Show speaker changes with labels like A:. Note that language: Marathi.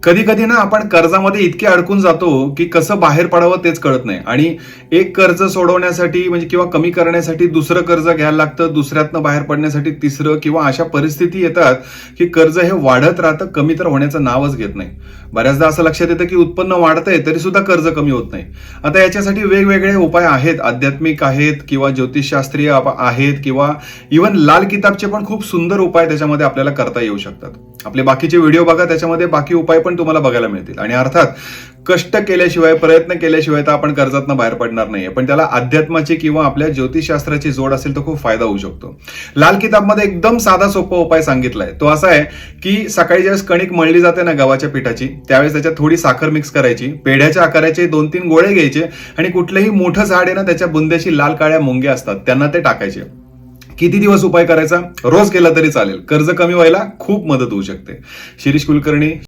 A: कधी कधी ना आपण कर्जामध्ये इतके अडकून जातो की कसं बाहेर पडावं तेच कळत नाही आणि एक कर्ज सोडवण्यासाठी म्हणजे किंवा कमी करण्यासाठी दुसरं कर्ज घ्यायला लागतं, दुसऱ्यातनं बाहेर पडण्यासाठी तिसरं, किंवा अशा परिस्थिती येतात की कर्ज हे वाढत राहतं, कमी तर होण्याचं नावच घेत नाही. बऱ्याचदा असं लक्षात येतं की उत्पन्न वाढतंय तरी सुद्धा कर्ज कमी होत नाही. आता याच्यासाठी वेगवेगळे उपाय आहेत, आध्यात्मिक आहेत किंवा ज्योतिषशास्त्रीय आहेत किंवा इव्हन लाल किताबचे पण खूप सुंदर उपाय त्याच्यामध्ये आपल्याला करता येऊ शकतात. आपले बाकीचे व्हिडिओ बघा, त्याच्यामध्ये बाकी उपाय पण तुम्हाला बघायला मिळतील. आणि अर्थात कष्ट केल्याशिवाय, प्रयत्न केल्याशिवाय तर आपण कर्जातनं बाहेर पडणार नाहीये, पण त्याला अध्यात्माची किंवा आपल्या ज्योतिषशास्त्राची जोड असेल तर खूप फायदा होऊ शकतो. लाल किताबमध्ये एकदम साधा सोपा उपाय सांगितलाय. तो असा आहे की सकाळी ज्यावेळेस कणिक मळली जाते ना गव्हाच्या पिठाची, त्यावेळेस त्याच्यात थोडी साखर मिक्स करायची, पेढ्याच्या आकाराचे 2-3 गोळे घ्यायचे आणि कुठलंही मोठं झाड आहे ना त्याच्या बुंद्याची लाल काळ्या मुंग्या असतात त्यांना ते टाकायचे. किती दिवस उपाय करायचा? रोज केला तरी चालेल. कर्ज कमी व्हायला खूप मदत होऊ शकते. शिरीष कुलकर्णी,